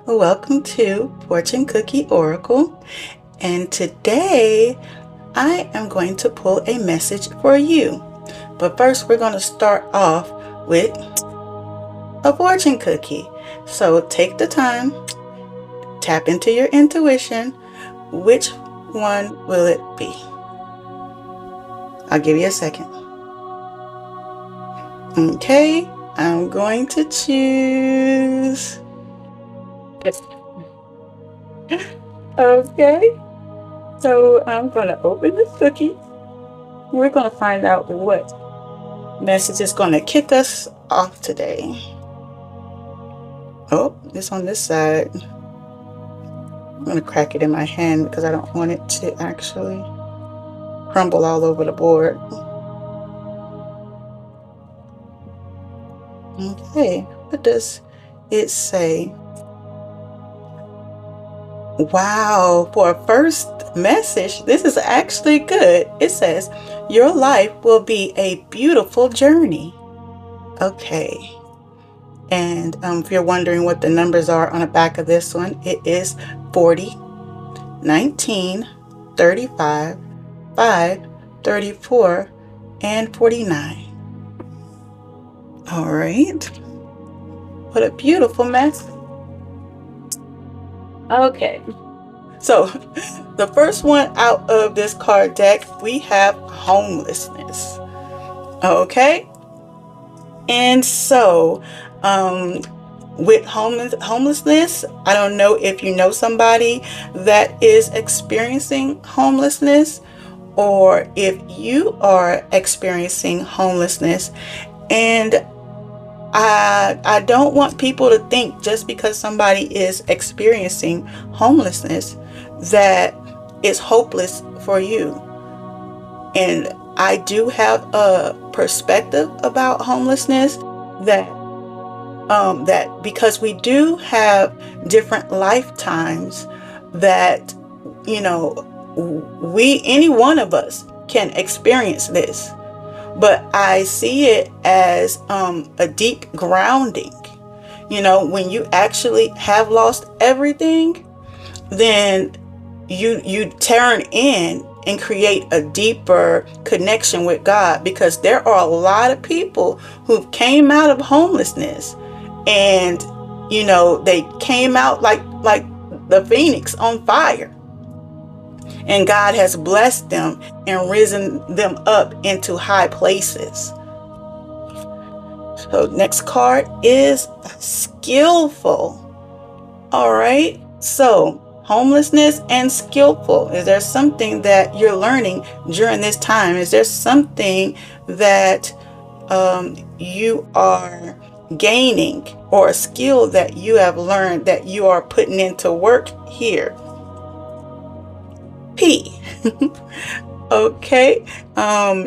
Welcome to Fortune Cookie Oracle. And today I am going to pull a message for you. But first, we're going to start off with a fortune cookie. So take the time, tap into your intuition. Which one will it be? I'll give you a second. Okay, I'm going to choose. Okay, so I'm going to open this cookie. We're going to find out what message is going to kick us off today. Oh, it's on this side. I'm going to crack it in my hand because I don't want it to actually crumble all over the board. Okay, what does it say? Wow, for a first message, this is actually good. It says, your life will be a beautiful journey. Okay. And if you're wondering what the numbers are on the back of this one, it is 40, 19, 35, 5, 34, and 49. All right. What a beautiful message. Okay. So the first one out of this card deck, we have homelessness. Okay. And so with homelessness, I don't know if you know somebody that is experiencing homelessness, or if you are experiencing homelessness. And I don't want people to think just because somebody is experiencing homelessness that it's hopeless for you. And I do have a perspective about homelessness that because we do have different lifetimes that, any one of us can experience this. But I see it as a deep grounding. When you actually have lost everything, then you turn in and create a deeper connection with God, because there are a lot of people who came out of homelessness, and they came out like the phoenix on fire, and God has blessed them and risen them up into high places. So next card is skillful. All right, so homelessness and skillful. Is there something that you're learning during this time? Is there something that you are gaining, or a skill that you have learned that you are putting into work here? P. Okay.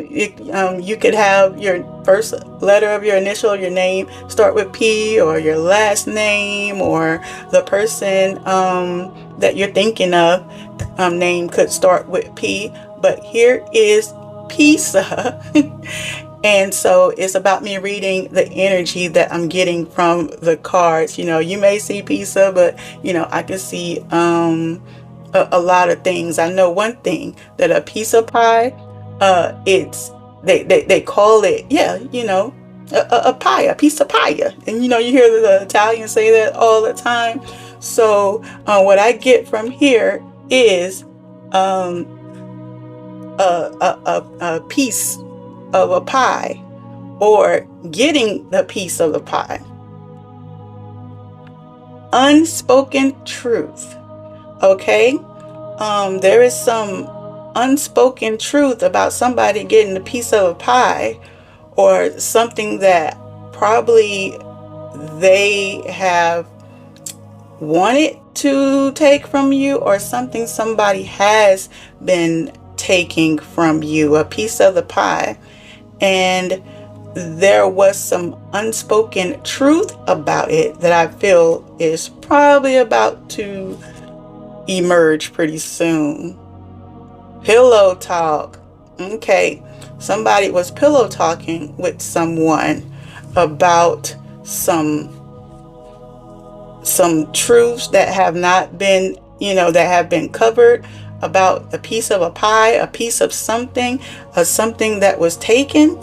You could have your first letter of your initial, your name, start with P, or your last name, or the person that you're thinking of name could start with P. But here is pizza. And so it's about me reading the energy that I'm getting from the cards. You may see pizza, but I can see a lot of things. I know one thing, that a piece of pie, it's they call it, a pie, a piece of pie. And you hear the Italians say that all the time. So what I get from here is a piece of a pie, or getting the piece of the pie. Unspoken truth. Okay, there is some unspoken truth about somebody getting a piece of a pie, or something that probably they have wanted to take from you, or something somebody has been taking from you, a piece of the pie. And there was some unspoken truth about it that I feel is probably about to emerge pretty soon. Pillow talk. Okay, somebody was pillow talking with someone about some some truths that have not been, that have been covered about a piece of a pie, a piece of something, something that was taken.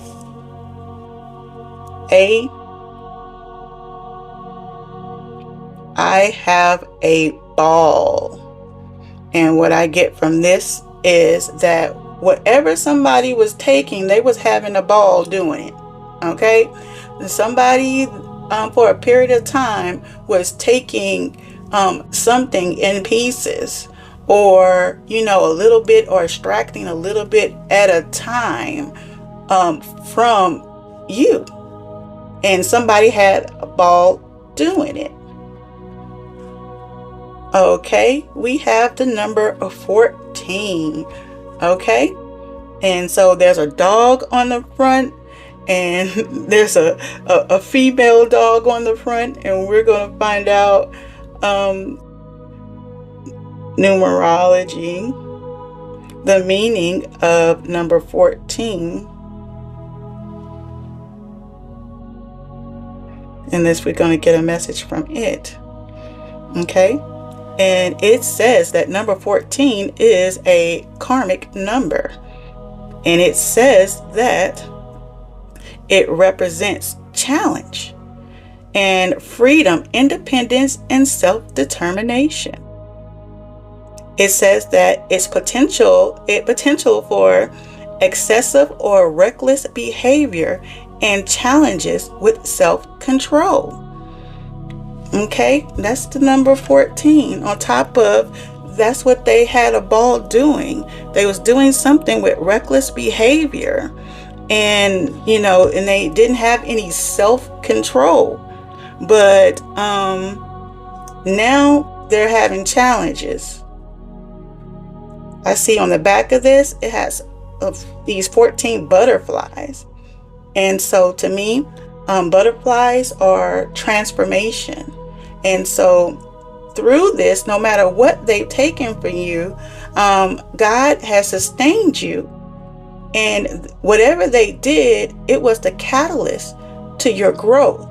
I have a ball. And what I get from this is that whatever somebody was taking, they was having a ball doing it. Okay? Somebody for a period of time was taking something in pieces, or a little bit, or extracting a little bit at a time from you, and somebody had a ball doing it. Okay, we have the number 14. Okay, and so there's a dog on the front, and there's a female dog on the front, and we're going to find out numerology, the meaning of number 14. And this, we're going to get a message from it. Okay, and it says that number 14 is a karmic number, and it says that it represents challenge and freedom, independence, and self-determination. It says that its potential for excessive or reckless behavior and challenges with self-control. Okay, that's the number 14. On top of, that's what they had a ball doing. They was doing something with reckless behavior, and and they didn't have any self-control. But now they're having challenges. I see on the back of this, it has these 14 butterflies. And so to me, butterflies are transformation. And so through this, no matter what they've taken from you, God has sustained you. And whatever they did, it was the catalyst to your growth.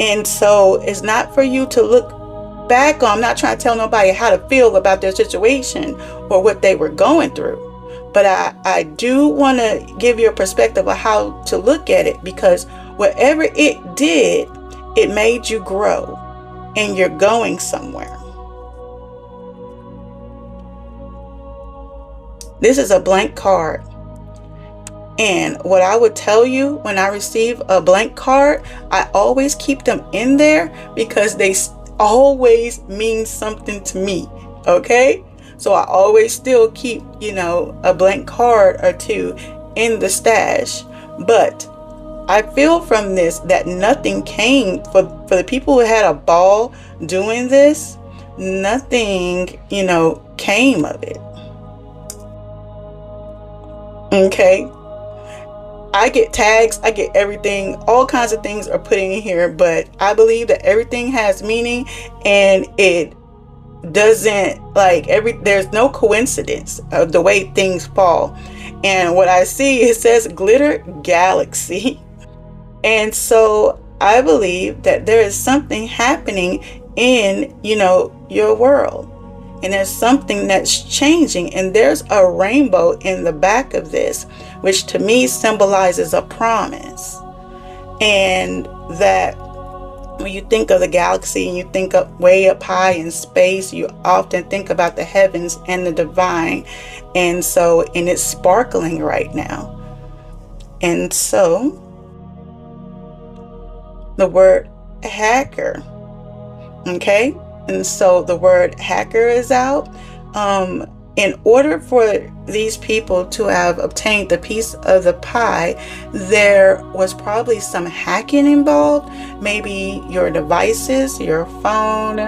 And so it's not for you to look back on. I'm not trying to tell nobody how to feel about their situation or what they were going through. But I do want to give you a perspective of how to look at it, because whatever it did, it made you grow, and you're going somewhere. This is a blank card. And what I would tell you, when I receive a blank card, I always keep them in there because they always mean something to me. Okay? So I always still keep, a blank card or two in the stash. But I feel from this that nothing came for the people who had a ball doing this. Nothing, came of it. Okay. I get tags, I get everything, all kinds of things are put in here, but I believe that everything has meaning, and it doesn't, there's no coincidence of the way things fall. And what I see, it says glitter galaxy. And so I believe that there is something happening in, your world. And there's something that's changing. And there's a rainbow in the back of this, which to me symbolizes a promise. And that when you think of the galaxy and you think up way up high in space, you often think about the heavens and the divine. And it's sparkling right now. And so the word hacker. Okay. And so the word hacker is out. In order for these people to have obtained the piece of the pie, there was probably some hacking involved. Maybe your devices, your phone,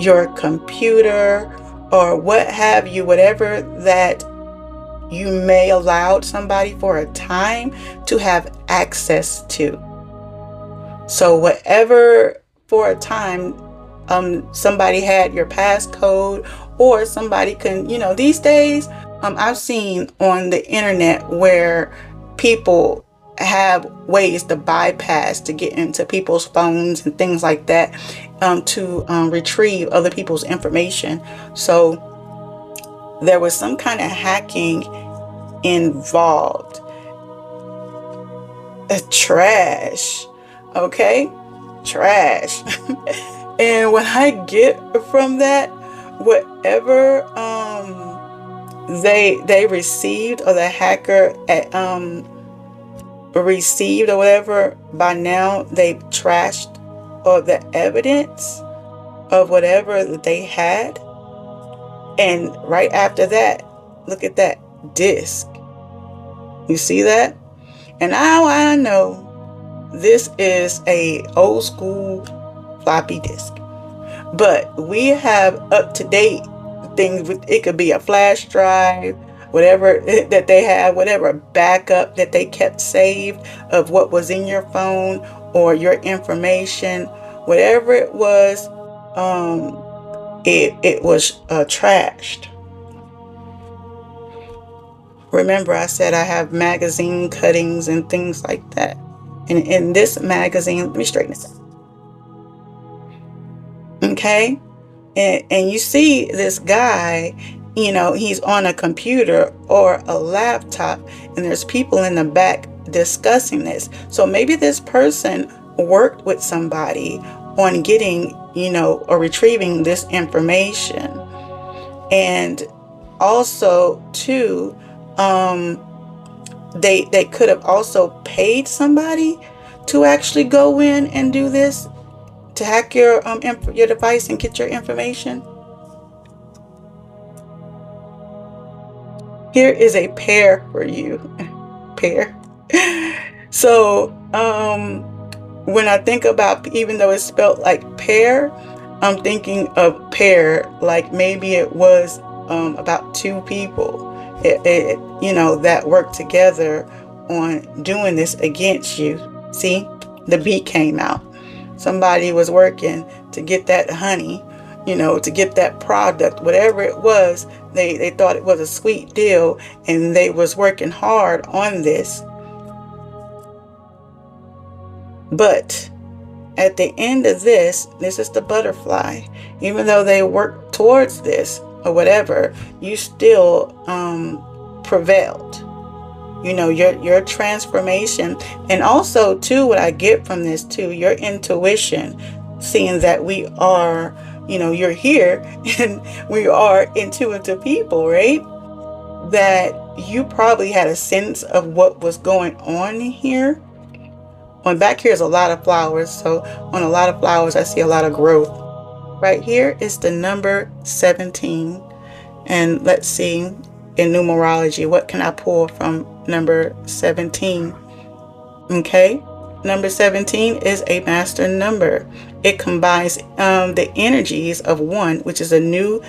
your computer, or what have you, whatever that you may allowed somebody for a time to have access to. So whatever for a time, somebody had your passcode, or somebody can, these days, I've seen on the internet where people have ways to bypass to get into people's phones and things like that, to retrieve other people's information. So there was some kind of hacking involved. Trash. Okay? Trash. And what I get from that, whatever they received, or the hacker received or whatever, by now they've trashed or the evidence of whatever that they had. And right after that, look at that disk. You see that? And now I know this is a old school floppy disk. But we have up to date things. It could be a flash drive, whatever that they have, whatever backup that they kept saved of what was in your phone or your information, whatever it was, it was trashed. Remember, I said I have magazine cuttings and things like that. And in this magazine, let me straighten this out. Okay? And you see this guy, he's on a computer or a laptop, and there's people in the back discussing this. So maybe this person worked with somebody on getting, or retrieving this information. And also, too, they could have also paid somebody to actually go in and do this, to hack your device and get your information. Here is a pair for you. Pair. So when I think about, even though it's spelled like pear, I'm thinking of pair like maybe it was about two people that worked together on doing this against you. See, the beat came out. Somebody was working to get that honey, to get that product, whatever it was. They thought it was a sweet deal, and they was working hard on this. But at the end of this is the butterfly. Even though they worked towards this or whatever, you still prevailed. Your transformation. And also too, what I get from this too, your intuition, seeing that we are, you're here and we are intuitive people, right? That you probably had a sense of what was going on here. On back here is a lot of flowers. So on a lot of flowers, I see a lot of growth. Right here is the number 17. And let's see, in numerology, what can I pull from number 17? Okay, number 17 is a master number. It combines the energies of 1, which is a new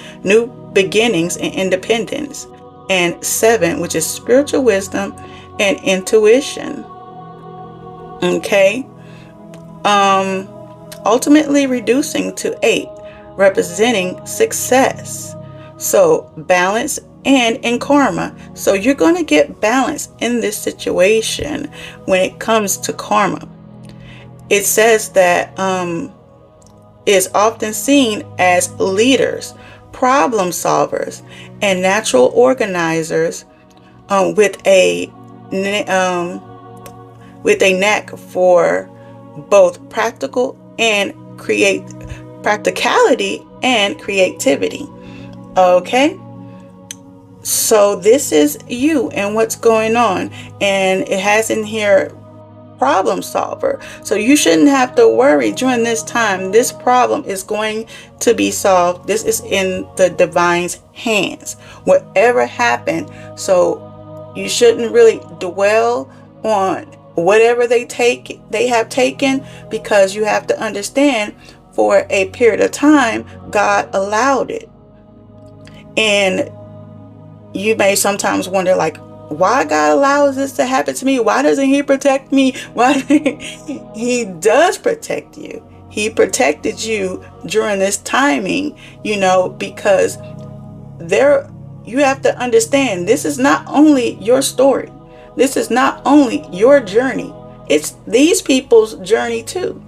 beginnings and independence, and 7, which is spiritual wisdom and intuition. Okay, ultimately reducing to 8, representing success. So balance and in karma. So you're going to get balance in this situation when it comes to karma. It says that is often seen as leaders, problem solvers, and natural organizers with a knack for both practicality and creativity. Okay, so this is you and what's going on, and it has in here problem solver. So you shouldn't have to worry during this time. This problem is going to be solved. This is in the divine's hands, whatever happened. So you shouldn't really dwell on whatever they have taken, because you have to understand, for a period of time God allowed it. And you may sometimes wonder, like, why God allows this to happen to me? Why doesn't he protect me? Why? He does protect you. He protected you during this timing, because you have to understand, this is not only your story. This is not only your journey, it's these people's journey too.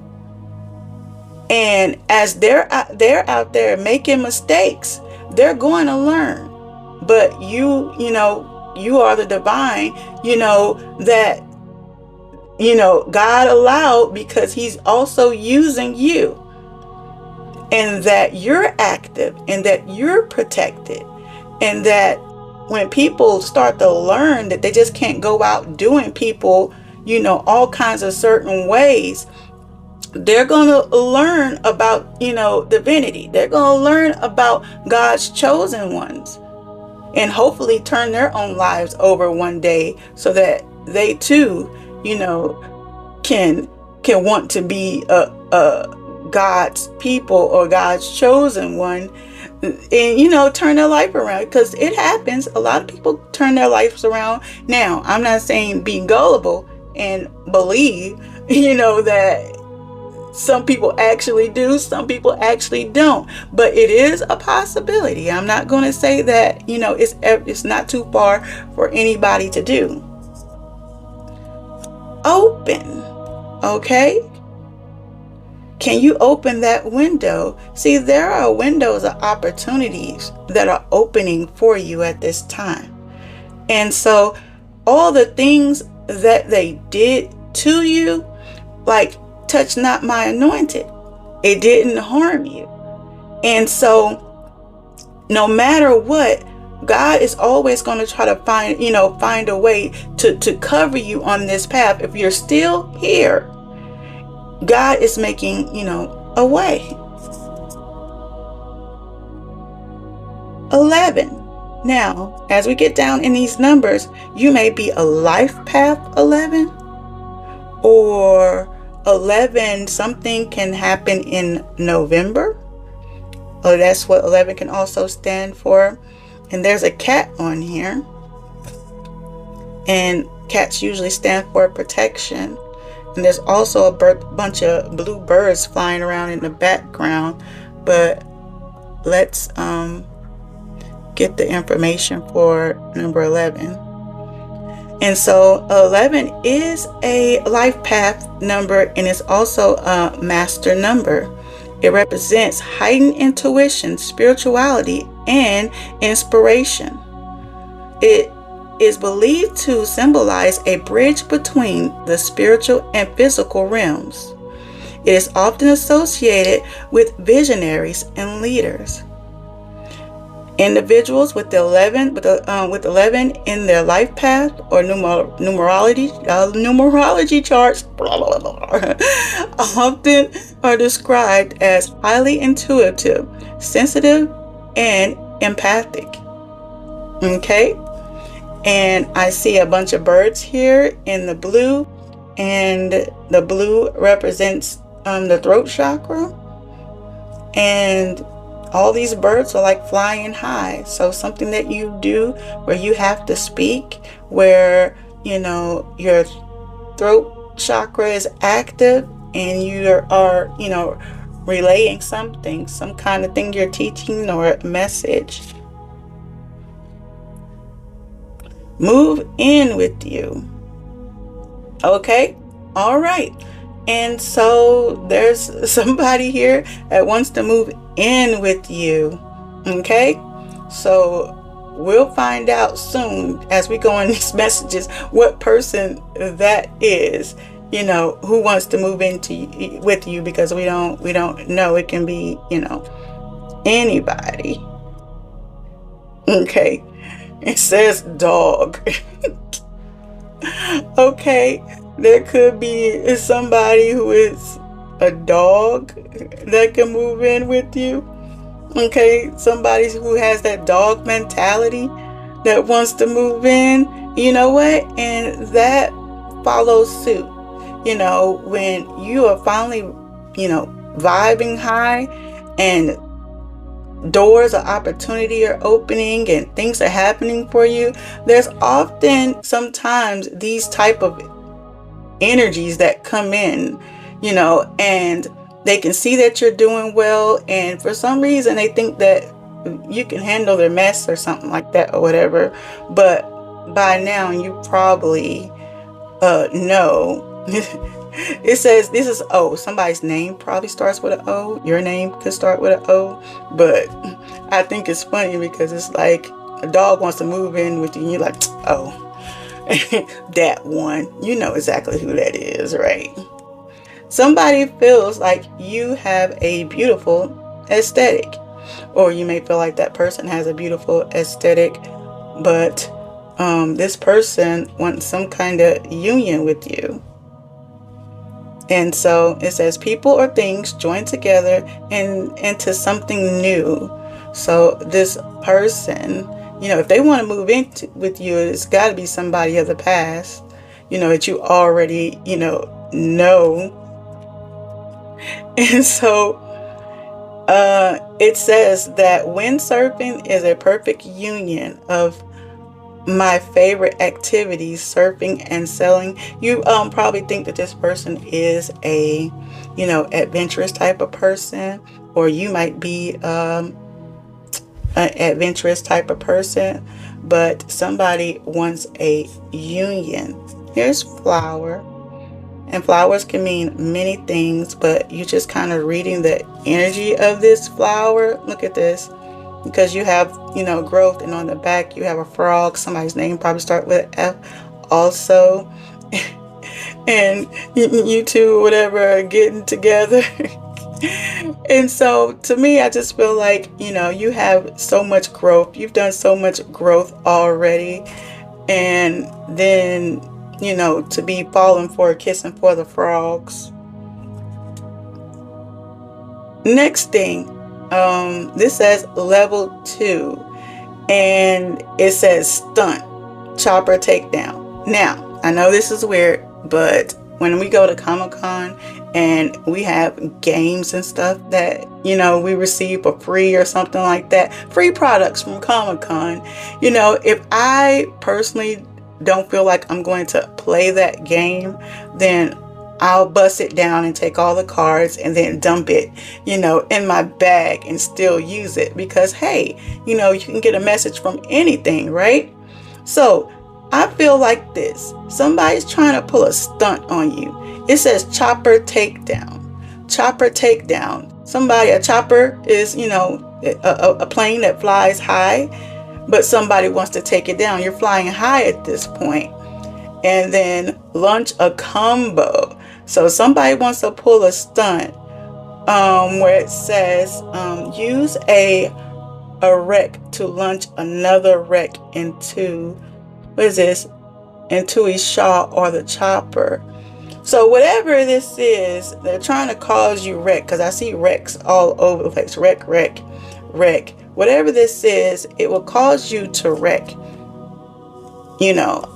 And as they're out there making mistakes, they're going to learn. But you are the divine, that, God allowed, because he's also using you, and that you're active, and that you're protected, and that when people start to learn that they just can't go out doing people, all kinds of certain ways, they're going to learn about, divinity. They're going to learn about God's chosen ones, and hopefully turn their own lives over one day, so that they too, can want to be a God's people, or God's chosen one, and turn their life around. Because it happens. A lot of people turn their lives around. Now, I'm not saying be gullible and believe, that some people actually do, some people actually don't, but it is a possibility. I'm not going to say that, it's not too far for anybody to do. Open. Okay? Can you open that window? See, there are windows of opportunities that are opening for you at this time. And so all the things that they did to you, like, touch not my anointed, it didn't harm you. And so no matter what, God is always going to try to find a way to cover you on this path. If you're still here, God is making, a way. 11. Now, as we get down in these numbers, you may be a life path 11, or 11, something can happen in November. Oh, that's what 11 can also stand for. And there's a cat on here. And cats usually stand for protection. And there's also a bunch of blue birds flying around in the background. But let's get the information for number 11. And so 11 is a life path number, and it's also a master number. It represents heightened intuition, spirituality, and inspiration. It is believed to symbolize a bridge between the spiritual and physical realms. It is often associated with visionaries and leaders. Individuals with 11 in their life path or numerology charts often are described as highly intuitive, sensitive, and empathic. Okay, and I see a bunch of birds here in the blue, and the blue represents the throat chakra, and all these birds are like flying high. So something that you do where you have to speak, where, your throat chakra is active, and you are, relaying something, some kind of thing you're teaching or a message. Move in with you. Okay? All right. And so there's somebody here that wants to move in with you. Okay? So we'll find out soon as we go in these messages what person that is, who wants to move with you, because we don't know. It can be, anybody. Okay? It says dog. Okay, there could be somebody who is a dog that can move in with you. Okay, somebody who has that dog mentality that wants to move in. You know what? And that follows suit. When you are finally, vibing high, and doors of opportunity are opening and things are happening for you, there's often sometimes these type of energies that come in, and they can see that you're doing well, and for some reason they think that you can handle their mess or something like that or whatever, but by now you probably know. It says this is O. Somebody's name probably starts with an O. Your name could start with an O. But I think it's funny because it's like a dog wants to move in with you and you're like, oh, that one. You know exactly who that is, right? Somebody feels like you have a beautiful aesthetic. Or you may feel like that person has a beautiful aesthetic, but this person wants some kind of union with you. And so it says people or things join together into something new. So this person, if they want to move in with you, it's got to be somebody of the past, that you already, know. And so it says that windsurfing is a perfect union of my favorite activities, surfing and sailing. You probably think that this person is a, adventurous type of person, or you might be an adventurous type of person, but somebody wants a union. Here's flower. And flowers can mean many things, but you just kind of reading the energy of this flower. Look at this. Because you have, growth, and on the back you have a frog. Somebody's name probably start with F also. And you two, whatever, are getting together. And so to me, I just feel like, you have so much growth. You've done so much growth already. And then, to be falling for, kissing for the frogs. Next thing, this says level 2, and it says stunt, chopper takedown. Now, I know this is weird, but when we go to Comic-Con and we have games and stuff that, we receive for free or something like that, free products from Comic-Con, if I personally don't feel like I'm going to play that game, then I'll bust it down and take all the cards and then dump it, in my bag and still use it because, hey, you can get a message from anything, right? So I feel like this. Somebody's trying to pull a stunt on you. It says chopper takedown. Chopper takedown. A chopper is, a plane that flies high, but somebody wants to take it down. You're flying high at this point. And then launch a combo. So somebody wants to pull a stunt where it says use a wreck to launch another wreck into, into his shaw or the chopper. So whatever this is, they're trying to cause you wreck, because I see wrecks all over the place. Wreck. Whatever this is, it will cause you to wreck,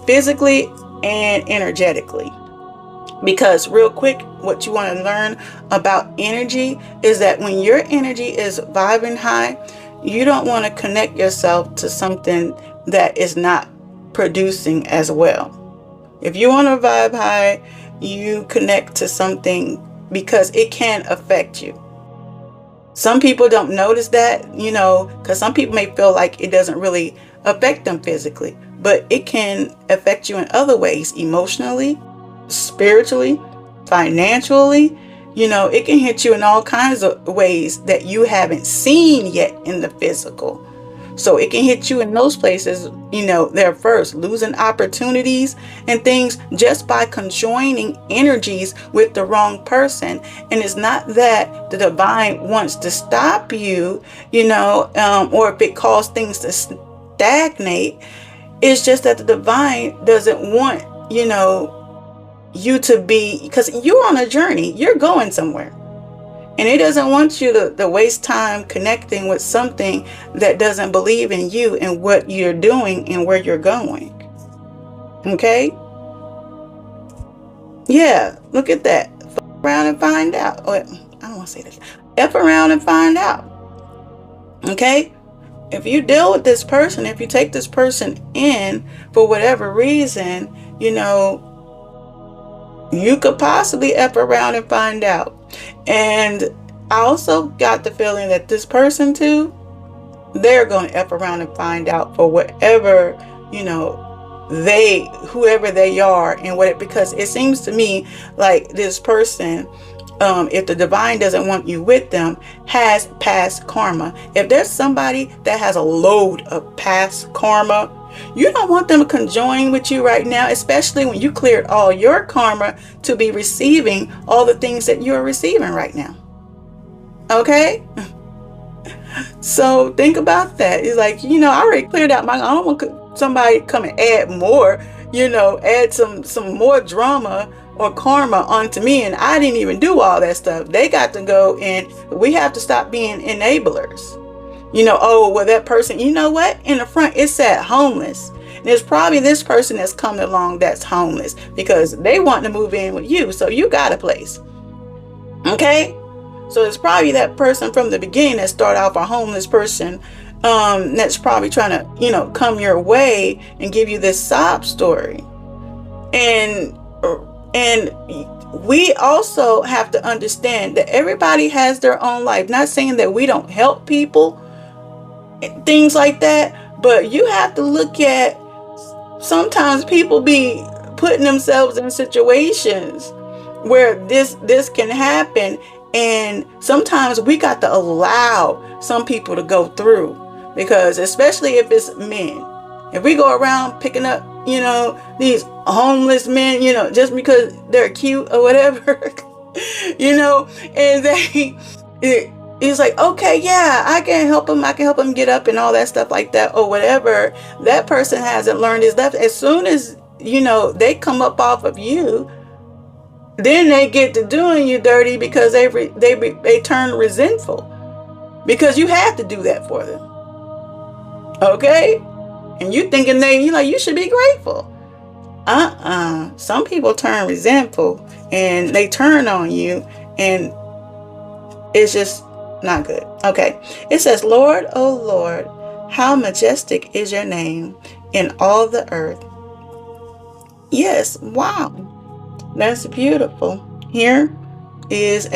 physically and energetically. Because real quick, what you want to learn about energy is that when your energy is vibing high, you don't want to connect yourself to something that is not producing as well. If you want to vibe high, you connect to something because it can affect you. Some people don't notice that, because some people may feel like it doesn't really affect them physically, but it can affect you in other ways, emotionally, spiritually, financially. It can hit you in all kinds of ways that you haven't seen yet in the physical. So it can hit you in those places, there first, losing opportunities and things just by conjoining energies with the wrong person. And it's not that the divine wants to stop you, or if it causes things to stagnate. It's just that the divine doesn't want, you to be, because you're on a journey, you're going somewhere. And it doesn't want you to waste time connecting with something that doesn't believe in you and what you're doing and where you're going. Okay? Yeah, look at that. F around and find out. Oh, I don't want to say this. F around and find out. Okay? If you deal with this person, if you take this person in for whatever reason, you could possibly F around and find out. And I also got the feeling that this person too, they're going to F around and find out for whatever, whoever they are, and because it seems to me like this person, if the divine doesn't want you with them, has past karma. If there's somebody that has a load of past karma, you don't want them to conjoin with you right now, especially when you cleared all your karma to be receiving all the things that you're receiving right now. Okay? So think about that. It's like, I already cleared out I don't want somebody to come and add more, add some more drama or karma onto me, and I didn't even do all that stuff. They got to go, and we have to stop being enablers. Oh, well, that person, you know what? In the front, it said homeless. And it's probably this person that's coming along that's homeless because they want to move in with you. So you got a place. Okay? So it's probably that person from the beginning that started off a homeless person, that's probably trying to, come your way and give you this sob story. And we also have to understand that everybody has their own life. Not saying that we don't help people, things like that, but you have to look at, sometimes people be putting themselves in situations where this can happen, and sometimes we got to allow some people to go through, because especially if it's men, if we go around picking up these homeless men, just because they're cute or whatever, and it's like, okay, yeah, I can help him get up and all that stuff like that or whatever. That person hasn't learned his lesson. As soon as they come up off of you, then they get to doing you dirty, because they turn resentful, because you have to do that for them. Okay? And you thinking you should be grateful. Some people turn resentful and they turn on you, and it's just not good. Okay. It says, Lord, oh Lord, how majestic is your name in all the earth. Yes. Wow. That's beautiful. Here is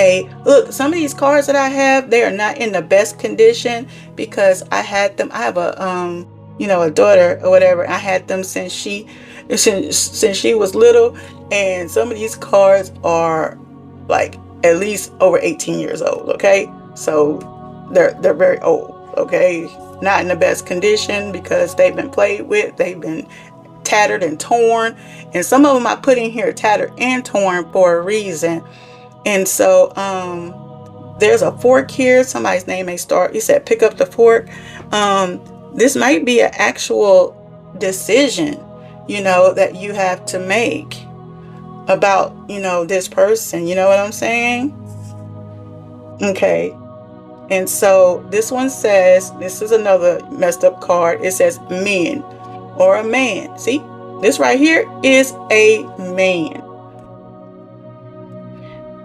look, some of these cards that I have, they are not in the best condition, because I had them. I have a daughter or whatever. I had them since she was little, and some of these cards are like at least over 18 years old. Okay, so they're very old. Okay, not in the best condition because they've been played with. They've been tattered and torn, and some of them I put in here tattered and torn for a reason. And so there's a fork here. Somebody's name may start. He said, pick up the fork. This might be an actual decision, that you have to make about, this person. You know what I'm saying? Okay. And so this one says, this is another messed up card. It says men or a man. See, this right here is a man.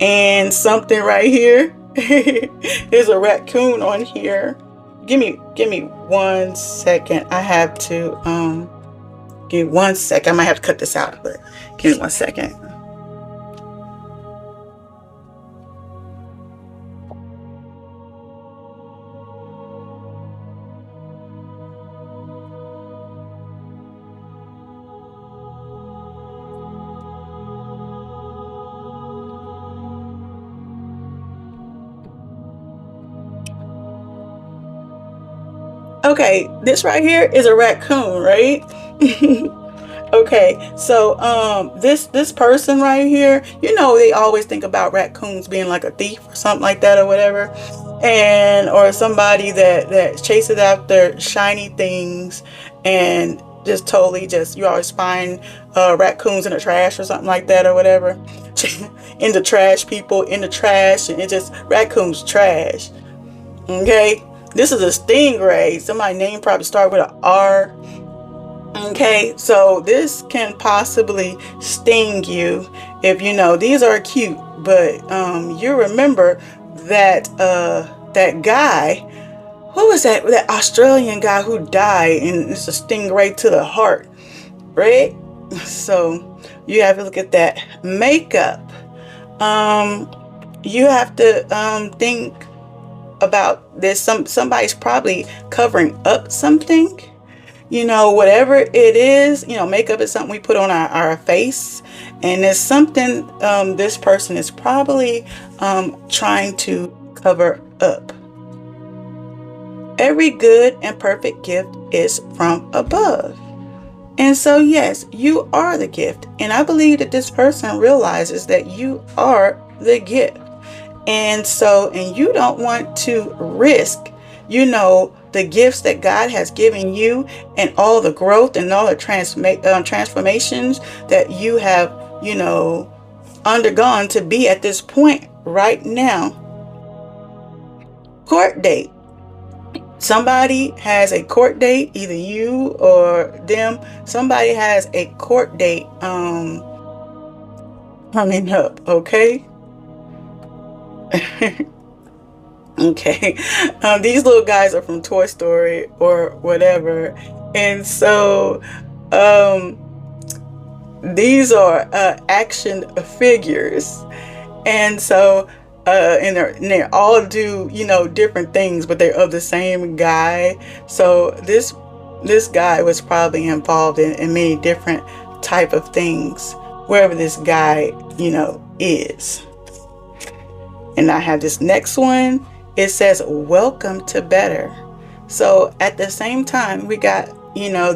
And something right here is a raccoon on here. Give me 1 second. I have to give 1 second. I might have to cut this out, but give me 1 second. Okay, this right here is a raccoon, right? Okay, so this person right here, they always think about raccoons being like a thief or something like that or whatever, or somebody that chases after shiny things, and just totally you always find raccoons in the trash or something like that or whatever. In the trash, people in the trash, and it just raccoons trash. Okay. This is a stingray. Somebody's name probably start with an R. Okay, so this can possibly sting you if these are cute, but you remember that that guy, who was that Australian guy who died, and it's a stingray to the heart, right? So you have to look at that makeup. You have to think about this. Somebody's probably covering up something. whatever it is, makeup is something we put on our face, and it's something this person is probably trying to cover up. Every good and perfect gift is from above. And so, yes, you are the gift. And I believe that this person realizes that you are the gift. And you don't want to risk, the gifts that God has given you and all the growth and all the transformations that you have, undergone to be at this point right now. Court date. Somebody has a court date, either you or them. Somebody has a court date coming up, okay? Okay. These little guys are from Toy Story or whatever. And so these are action figures. And so and they all do, different things, but they're of the same guy. So this guy was probably involved in many different type of things, wherever this guy, is. And I have this next one. It says, welcome to better. So at the same time, we got,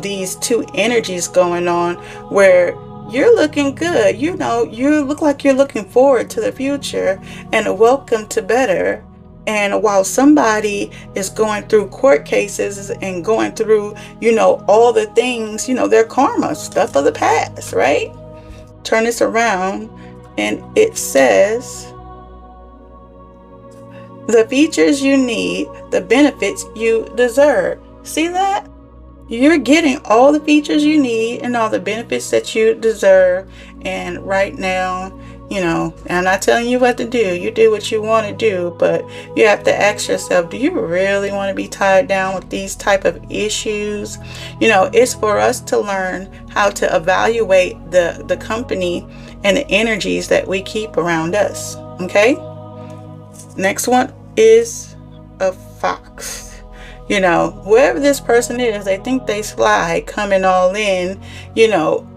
these two energies going on where you're looking good. You look like you're looking forward to the future and a welcome to better. And while somebody is going through court cases and going through, all the things, their karma, stuff of the past, right? Turn this around and it says, the features you need, the benefits you deserve. See that? You're getting all the features you need and all the benefits that you deserve. And right now, I'm not telling you what to do. You do what you want to do, but you have to ask yourself, do you really want to be tied down with these type of issues? It's for us to learn how to evaluate the company and the energies that we keep around us. Okay? Next one is a fox. Whoever this person is, they think they fly, coming all in,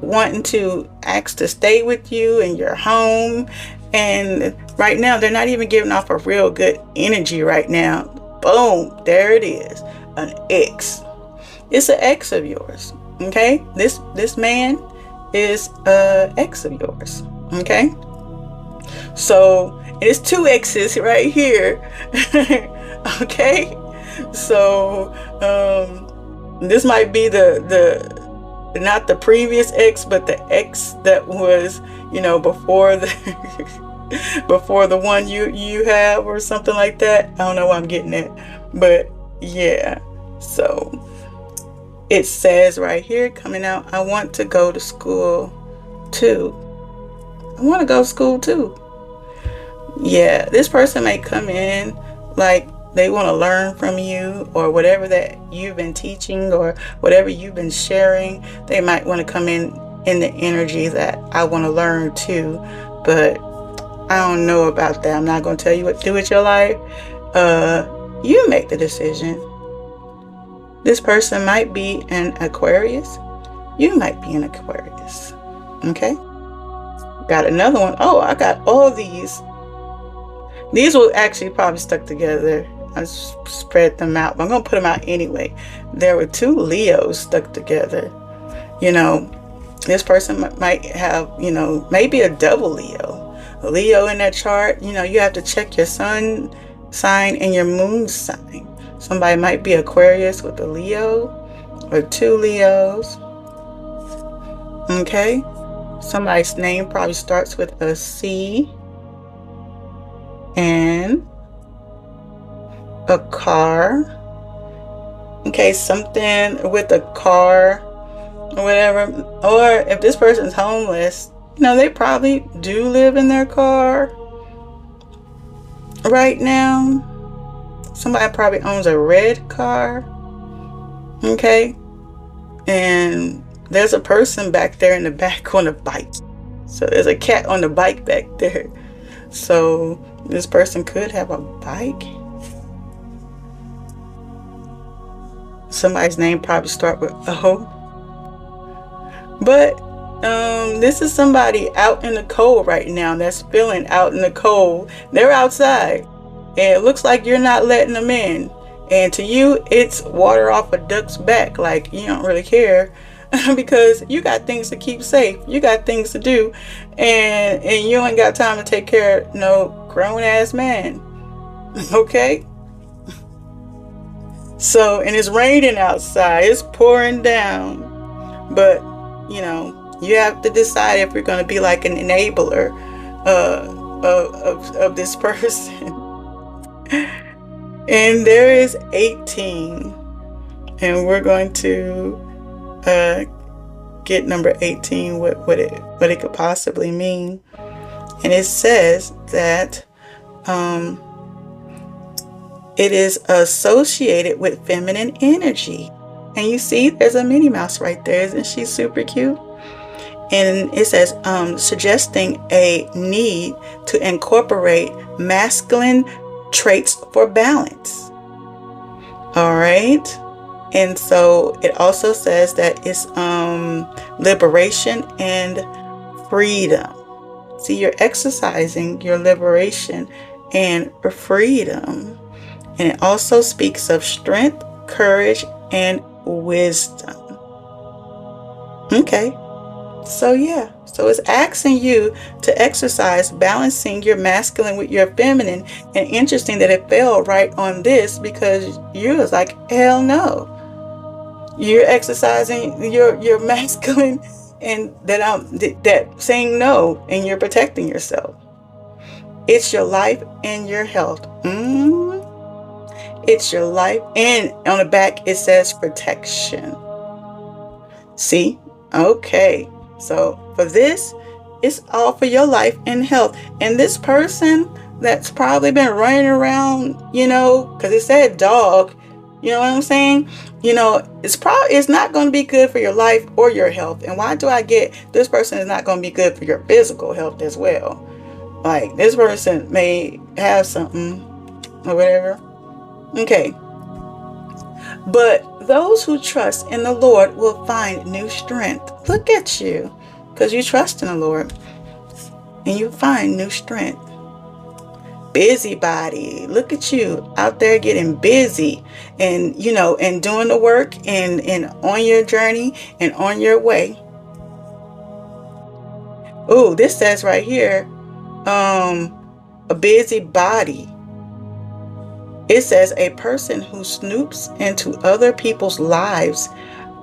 wanting to ask to stay with you in your home. And right now, they're not even giving off a real good energy right now. Boom, there it is, an ex. It's an ex of yours, okay? This man is an ex of yours, okay? So it's two X's right here. Okay, so this might be the not the previous ex, but the ex that was before the before the one you have, or something like that. I don't know why I'm getting it, but yeah. So it says right here coming out, I want to go to school too. I want to go to school too. Yeah, this person may come in like they want to learn from you, or whatever that you've been teaching or whatever you've been sharing. They might want to come in the energy that I want to learn too, but I don't know about that. I'm not going to tell you what to do with your life. You make the decision. This person might be an Aquarius. You might be an Aquarius. Okay? Got another one. Oh, I got all these. These will actually probably stuck together. I spread them out, but I'm going to put them out anyway. There were two Leos stuck together. This person might have, maybe a double Leo. A Leo in that chart, you have to check your sun sign and your moon sign. Somebody might be Aquarius with a Leo or two Leos. Okay? Somebody's name probably starts with a C. And a car. Okay, something with a car or whatever. Or if this person's homeless, they probably do live in their car right now. Somebody probably owns a red car. Okay, and there's a person back there in the back on a bike. So there's a cat on the bike back there. So this person could have a bike. Somebody's name probably start with O. But this is somebody out in the cold right now that's feeling out in the cold. They're outside, and it looks like you're not letting them in. And to you, it's water off a duck's back. Like, you don't really care because you got things to keep safe. You got things to do, and you ain't got time to take care of no grown ass man. Okay? So, and it's raining outside. It's pouring down. But, you have to decide if you're going to be like an enabler of this person. And there is 18. And we're going to get number 18, what it could possibly mean. And it says that it is associated with feminine energy. And you see there's a Minnie Mouse right there. Isn't she super cute? And it says suggesting a need to incorporate masculine traits for balance. All right. And so it also says that it's liberation and freedom. See, you're exercising your liberation and freedom. And it also speaks of strength, courage, and wisdom. Okay. So yeah. So it's asking you to exercise balancing your masculine with your feminine. And interesting that it fell right on this because you was like, hell no. You're exercising your masculine and that saying no, and you're protecting yourself. It's your life and your health. It's your life. And on the back, it says protection. See? Okay. So for this, it's all for your life and health. And this person that's probably been running around, because it said dog, you know what I'm saying? It's not going to be good for your life or your health. And why do I get this person is not going to be good for your physical health as well? Like, this person may have something or whatever. Okay. But those who trust in the Lord will find new strength. Look at you. Because you trust in the Lord. And you find new strength. Busybody. Look at you out there getting busy. And, and doing the work. And on your journey. And on your way. Oh, this says right here. A busybody. It says a person who snoops into other people's lives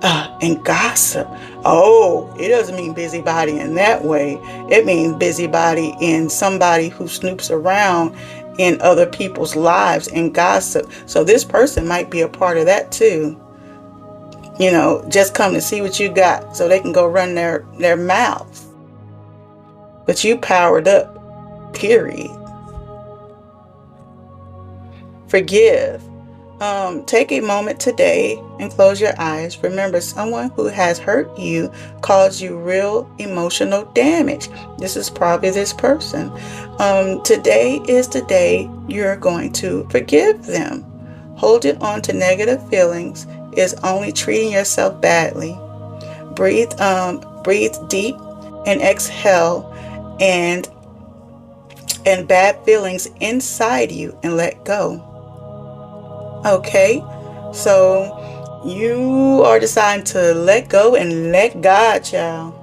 and gossip. Oh, it doesn't mean busybody in that way. It means busybody in somebody who snoops around in other people's lives and gossip. So this person might be a part of that too. Just come to see what you got so they can go run their mouth. But you powered up, period. Forgive. Take a moment today and close your eyes. Remember, someone who has hurt you caused you real emotional damage. This is probably this person. Today is the day you're going to forgive them. Holding on to negative feelings is only treating yourself badly. Breathe deep and exhale and bad feelings inside you and let go. Okay, so you are deciding to let go and let God, child.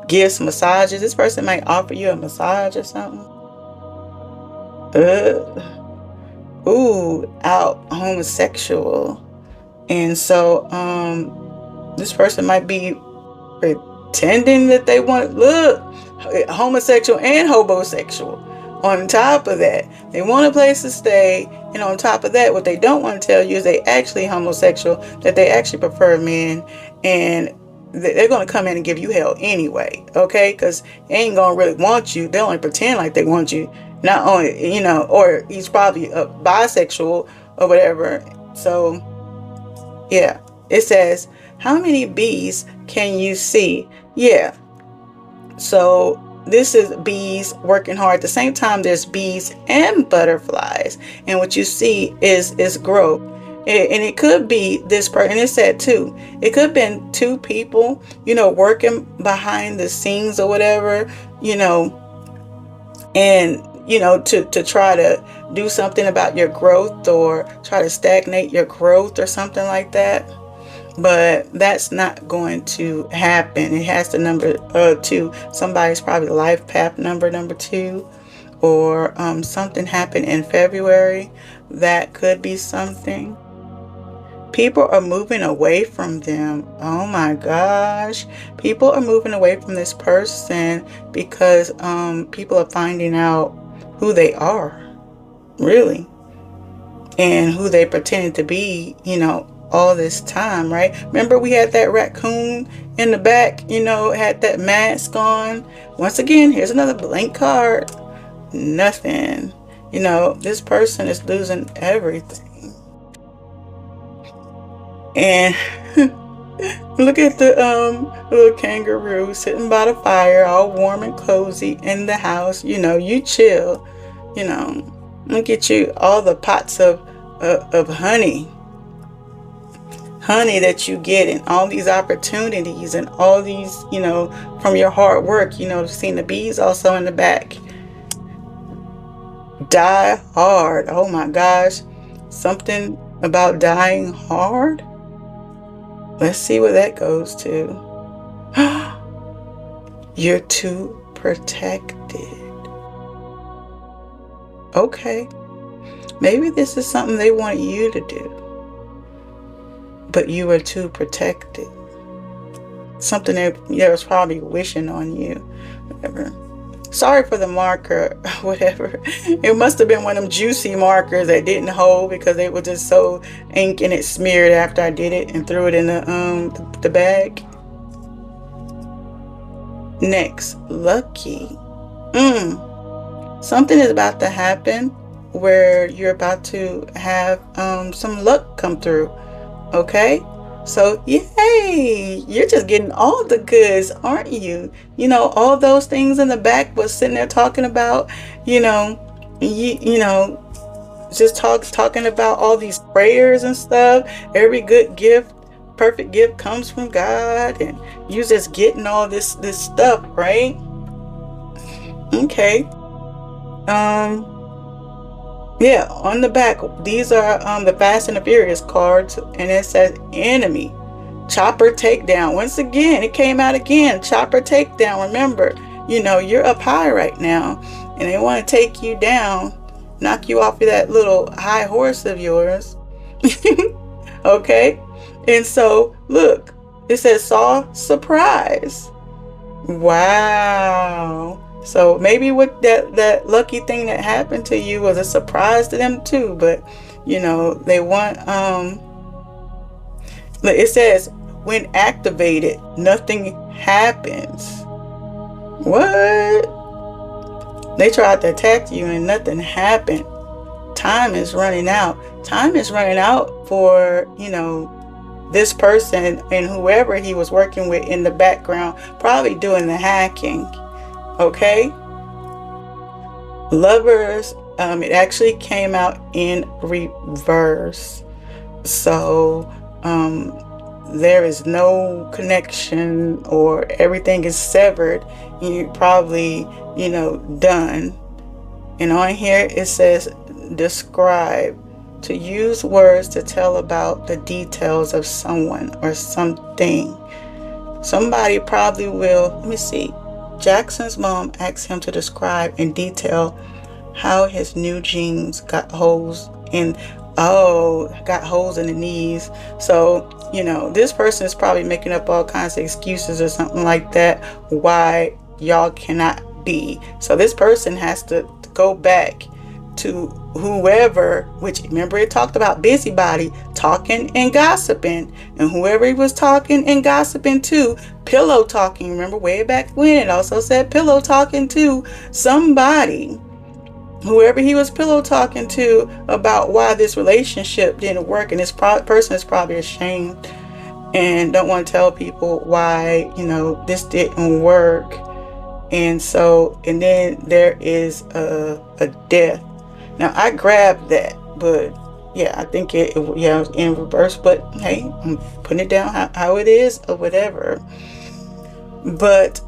Give some massages. This person might offer you a massage or something. Out homosexual. And so this person might be pretending that they want, look, homosexual and hobosexual. On top of that, they want a place to stay, and on top of that, what they don't want to tell you is they actually homosexual, that they actually prefer men, and they're going to come in and give you hell anyway, okay? Because they ain't going to really want you. They only pretend like they want you. Not only, or he's probably a bisexual or whatever. So, yeah. It says, how many bees can you see? Yeah. So, this is bees working hard. At the same time, there's bees and butterflies. And what you see is growth. And it could be this person, and it said two. It could have been two people, working behind the scenes or whatever, and, to try to do something about your growth or try to stagnate your growth or something like that. But that's not going to happen. It has the number two. Somebody's probably life path number 2, or something happened in February. That could be something. People are moving away from them. Oh my gosh. People are moving away from this person because people are finding out who they are, really, and who they pretended to be, all this time, right? Remember we had that raccoon in the back, had that mask on. Once again, here's another blank card. Nothing. This person is losing everything. And look at the little kangaroo sitting by the fire, all warm and cozy in the house. You chill. Look at you, all the pots of honey that you get, and all these opportunities, and all these, from your hard work. Seeing the bees also in the back. Die hard. Oh my gosh. Something about dying hard. Let's see where that goes to. You're too protected. Okay. Maybe this is something they want you to do, but you were too protected. Something they was probably wishing on you. Whatever. Sorry for the marker, whatever. It must have been one of them juicy markers that didn't hold because they were just so ink and it smeared after I did it and threw it in the bag. Next, lucky. Something is about to happen where you're about to have some luck come through. Okay? So, yay! You're just getting all the goods, aren't you? All those things in the back was sitting there talking about, just talking about all these prayers and stuff. Every good gift, perfect gift comes from God, and you just getting all this stuff, right? Okay. Yeah, on the back, these are the Fast and the Furious cards, and it says enemy, chopper takedown. Once again, it came out again, chopper takedown. Remember, you're up high right now, and they want to take you down, knock you off of that little high horse of yours. Okay, and so look, it says saw surprise. Wow. So maybe what that lucky thing that happened to you was a surprise to them too, but they want it says when activated, nothing happens. What? They tried to attack you and nothing happened. Time is running out. Time is running out for, this person and whoever he was working with in the background, probably doing the hacking. Okay, Lovers, it actually came out in reverse, so there is no connection, or everything is severed. You probably done. And on here it says describe, to use words to tell about the details of someone or something. Somebody probably will, let me see, Jackson's mom asked him to describe in detail how his new jeans got holes in the knees. So, this person is probably making up all kinds of excuses or something like that why y'all cannot be. So this person has to go back to whoever, which remember it talked about busybody, talking and gossiping, and whoever he was talking and gossiping to, pillow talking. Remember way back when it also said pillow talking to somebody, whoever he was pillow talking to about why this relationship didn't work. And this person is probably ashamed and don't want to tell people why this didn't work. And then there is a death. Now I grabbed that, but Yeah, I think yeah, in reverse, but hey, I'm putting it down how it is or whatever. But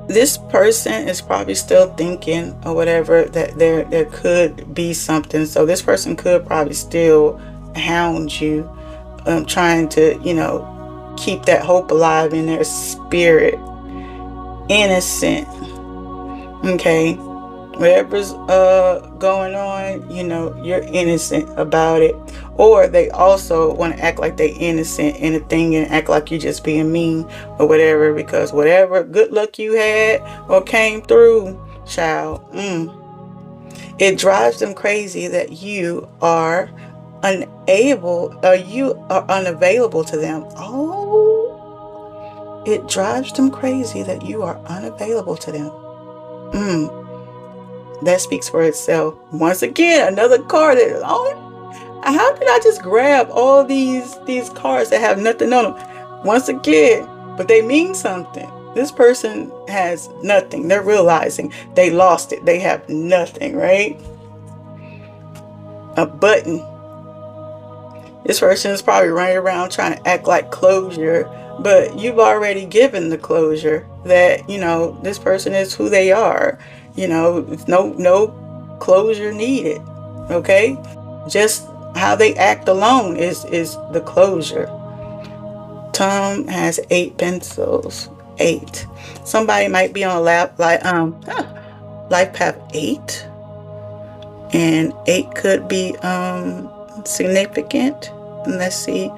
this person is probably still thinking or whatever that there could be something. So this person could probably still hound you, trying to, keep that hope alive in their spirit. Innocent. Okay. Whatever's going on, you're innocent about it. Or they also want to act like they innocent in a thing and act like you're just being mean or whatever, because whatever good luck you had or came through, child, it drives them crazy that you are unavailable to them. Oh, it drives them crazy that you are unavailable to them. That speaks for itself. Once again, another card that, how did I just grab all these cards that have nothing on them? Once again, but they mean something. This person has nothing. They're realizing they lost it. They have nothing, right? A button. This person is probably running around trying to act like closure, but you've already given the closure that, this person is who they are. No closure needed. Okay? Just how they act alone is the closure. Tom has 8 pencils. 8. Somebody might be on life path 8. And 8 could be significant. Let's see.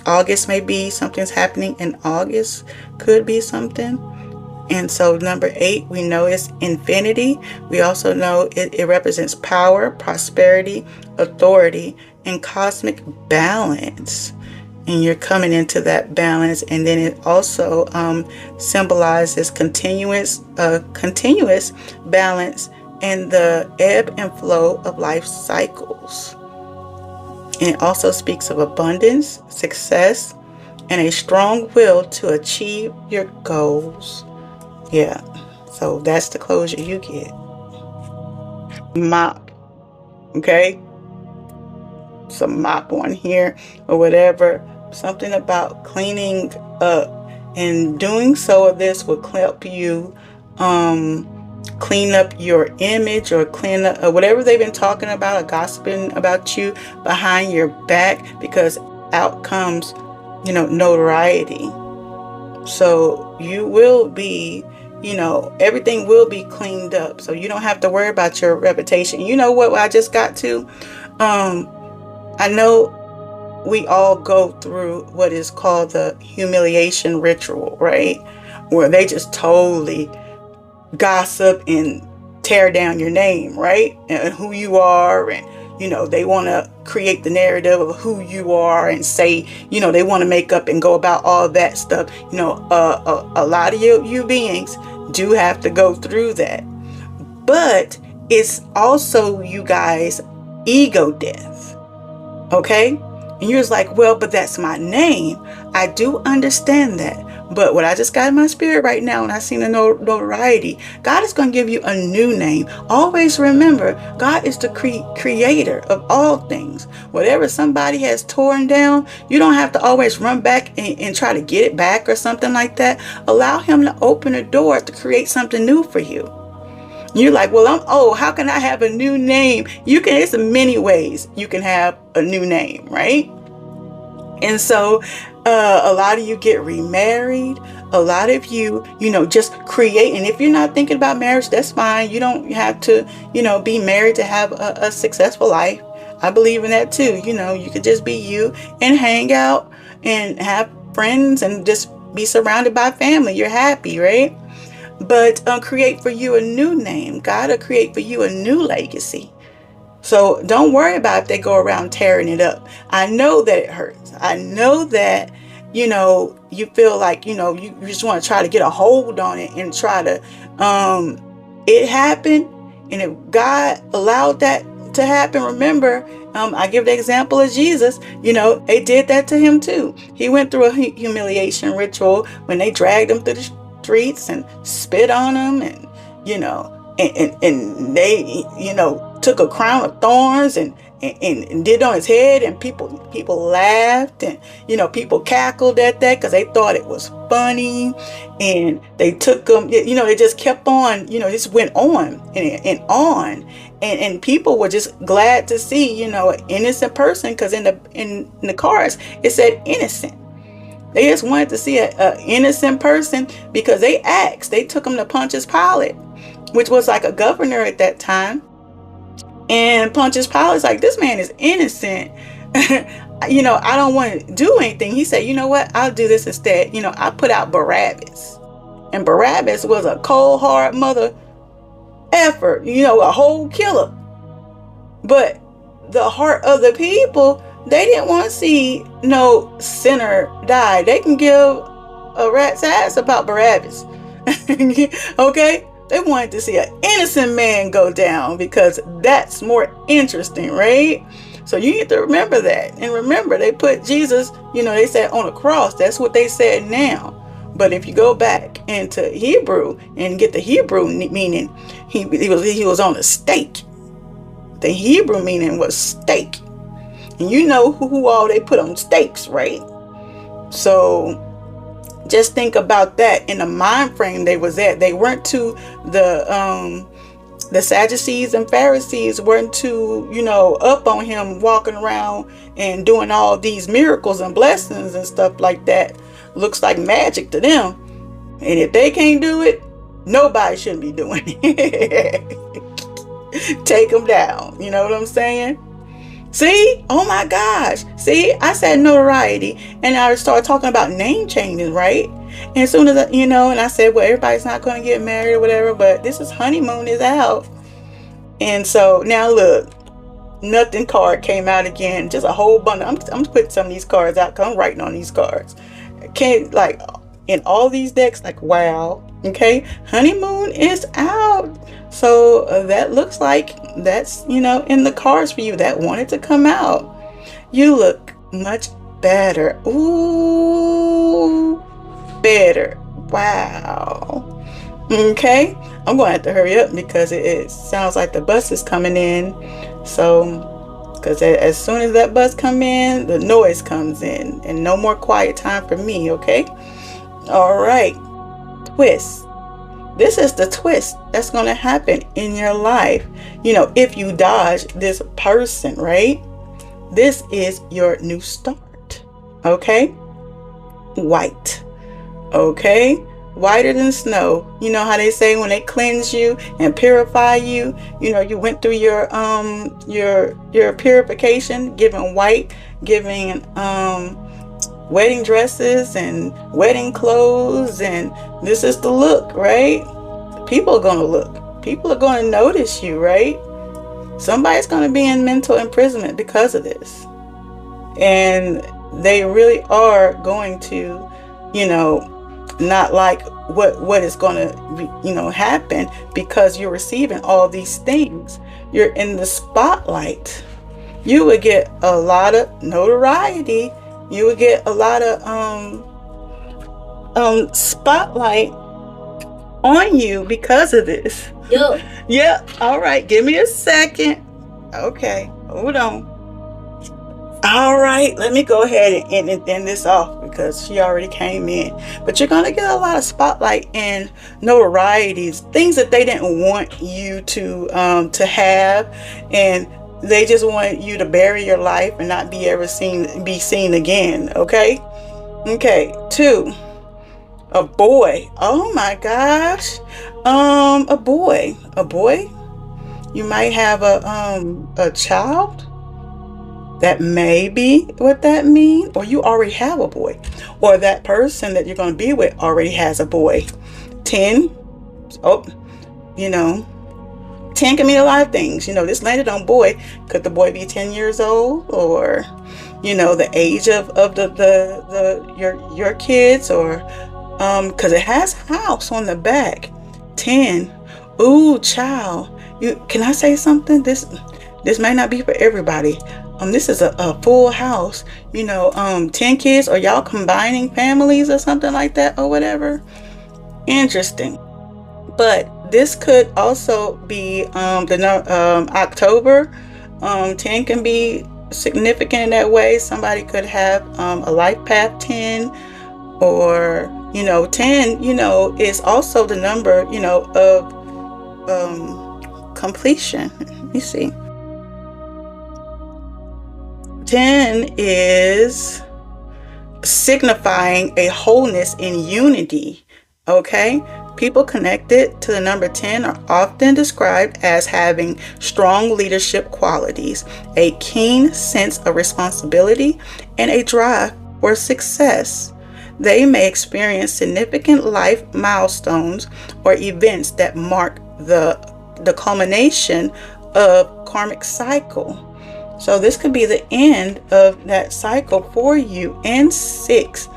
August may be something's happening in August. Could be something. And so number 8, we know it's infinity. We also know it represents power, prosperity, authority, and cosmic balance. And you're coming into that balance. And then it also symbolizes continuous balance and the ebb and flow of life cycles. And it also speaks of abundance, success, and a strong will to achieve your goals. Yeah, so that's the closure you get. Mop, okay? Some mop on here or whatever. Something about cleaning up, and doing so of this will help you clean up your image, or clean up whatever they've been talking about or gossiping about you behind your back, because out comes, notoriety. So you will be, everything will be cleaned up. So you don't have to worry about your reputation. You know what I just got to? I know we all go through what is called the humiliation ritual, right? Where they just totally gossip and tear down your name, right? And who you are, and they want to create the narrative of who you are and say, they want to make up and go about all that stuff. A lot of you beings do have to go through that. But it's also, you guys, ego death. Okay? And you're just like, well, but that's my name. I do understand that. But what I just got in my spirit right now, and I seen the notoriety, God is going to give you a new name. Always remember, God is the creator of all things. Whatever somebody has torn down, you don't have to always run back and try to get it back or something like that. Allow him to open a door to create something new for you. You're like, well, I'm old. How can I have a new name? It's many ways you can have a new name, right? And so a lot of you get remarried. A lot of you, just create. And if you're not thinking about marriage, that's fine. You don't have to, be married to have a successful life. I believe in that too. You could just be you and hang out and have friends and just be surrounded by family. You're happy, right? But create for you a new name. God will create for you a new legacy. So don't worry about if they go around tearing it up. I know that it hurts. I know that, you feel like, you just want to try to get a hold on it and try to, it happened. And if God allowed that to happen, remember, I give the example of Jesus, they did that to him too. He went through a humiliation ritual when they dragged him through the streets and spit on him and, and they, took a crown of thorns and did on his head, and people laughed, and people cackled at that because they thought it was funny, and they took him, they just kept on, just went on and on, and people were just glad to see, an innocent person, because in the cards it said innocent. They just wanted to see a innocent person, because they took him to Pontius Pilate, which was like a governor at that time. And Pontius Pilate's like, this man is innocent. I don't want to do anything. He said, you know what? I'll do this instead. I put out Barabbas. And Barabbas was a cold, hard mother effer, a whole killer. But the heart of the people, they didn't want to see no sinner die. They can give a rat's ass about Barabbas. Okay? They wanted to see an innocent man go down, because that's more interesting, right? So you need to remember that. And remember, they put Jesus, they said on a cross. That's what they said now. But if you go back into Hebrew and get the Hebrew meaning, he was on a stake. The Hebrew meaning was stake. And you know who all they put on stakes, right? So just think about that in the mind frame they was at. They weren't too, the Sadducees and Pharisees weren't too, up on him walking around and doing all these miracles and blessings and stuff like that. Looks like magic to them. And if they can't do it, nobody shouldn't be doing it. Take them down. You know what I'm saying? See? Oh my gosh. See, I said notoriety, and I started talking about name changes, right? And as soon as, and I said, well, everybody's not going to get married or whatever, but this is honeymoon is out. And so now look, nothing card came out again. Just a whole bundle. I'm putting some of these cards out because I'm writing on these cards. Came like in all these decks, like, wow. Okay. Honeymoon is out. So that looks like that's, in the cards for you that wanted to come out. You look much better. Ooh, better. Wow. Okay. I'm going to have to hurry up because it sounds like the bus is coming in. So, because as soon as that bus come in, the noise comes in, and no more quiet time for me. Okay. All right. Twist. This is the twist that's going to happen in your life. If you dodge this person, right? This is your new start. Okay? White. Okay? Whiter than snow. You know how they say when they cleanse you and purify you, you went through your purification, giving white, giving wedding dresses and wedding clothes, and this is the look, right? People are going to look. People are going to notice you, right? Somebody's going to be in mental imprisonment because of this. And they really are going to, not like what is going to, happen, because you're receiving all these things. You're in the spotlight. You would get a lot of notoriety. You would get a lot of spotlight on you because of this. Yo. Yeah. All right. Give me a second. Okay. Hold on. All right. Let me go ahead and end this off because she already came in. But you're going to get a lot of spotlight and notorieties, things that they didn't want you to have, and they just want you to bury your life and not be seen again. Okay. Okay. 2. A boy. Oh my gosh. A boy. You might have a child. That may be what that means. Or you already have a boy. Or that person that you're going to be with already has a boy. 10. 10 can mean a lot of things. This landed on boy. Could the boy be 10 years old? Or, the age of your kids, or because it has house on the back. 10. Ooh, child. Can I say something? This may not be for everybody. This is a full house. 10 kids, or y'all combining families or something like that, or whatever. Interesting. But this could also be October. 10 can be significant in that way. Somebody could have a life path 10, or 10 is also the number of completion. Let me see. 10 is signifying a wholeness in unity. Okay, people connected to the number 10 are often described as having strong leadership qualities, a keen sense of responsibility, and a drive for success. They may experience significant life milestones or events that mark the culmination of karmic cycle. So this could be the end of that cycle for you. And six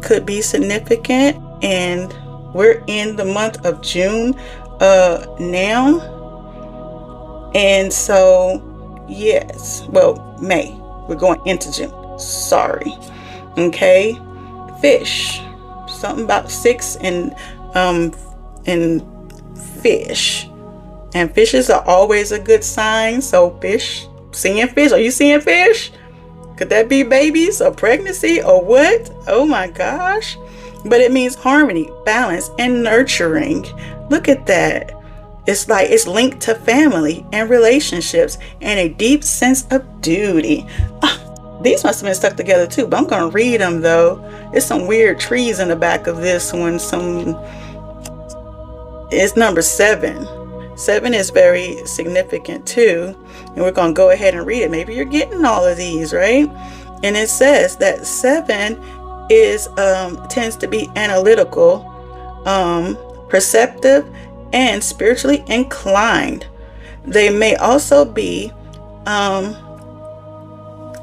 could be significant, and we're in the month of June now, and so yes, well, May, we're going into June, sorry. Okay, fish, something about 6 and fish, and fishes are always a good sign. So fish, seeing fish, are you seeing fish? Could that be babies or pregnancy or what? Oh my gosh. But it means harmony, balance, and nurturing. Look at that. It's like it's linked to family and relationships and a deep sense of duty. These must have been stuck together too, but I'm going to read them though. There's some weird trees in the back of this one. It's number 7. 7 is very significant too, and we're going to go ahead and read it. Maybe you're getting all of these, right? And it says that 7 is tends to be analytical, perceptive, and spiritually inclined. They may also be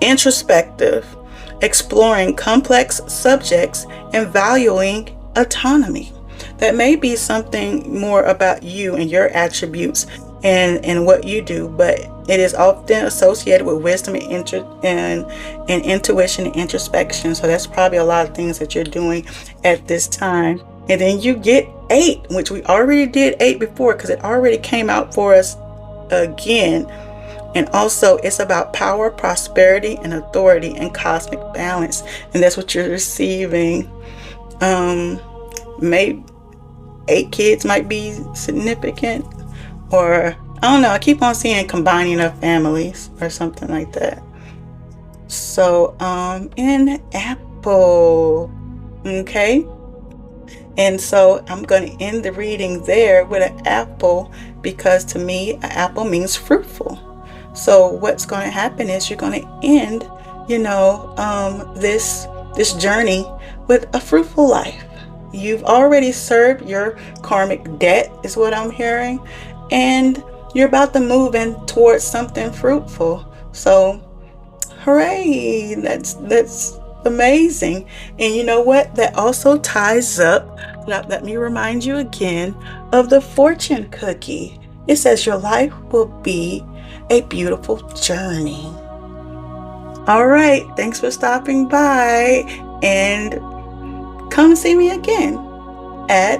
introspective, exploring complex subjects, and valuing autonomy. That may be something more about you and your attributes and what you do, but it is often associated with wisdom and intuition and introspection. So that's probably a lot of things that you're doing at this time. And then you get 8, which we already did 8 before because it already came out for us again. And also it's about power, prosperity, and authority and cosmic balance. And that's what you're receiving. Maybe 8 kids might be significant, or I don't know, I keep on seeing combining of families or something like that. So in apple, okay, and so I'm going to end the reading there with an apple, because to me an apple means fruitful. So what's going to happen is you're going to end this journey with a fruitful life. You've already served your karmic debt, is what I'm hearing, and you're about to move in towards something fruitful. So hooray, that's amazing. And you know what, that also ties up, let me remind you again of the fortune cookie. It says your life will be a beautiful journey. All right, thanks for stopping by, and come see me again at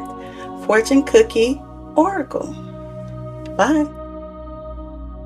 Fortune Cookie Oracle. Bye.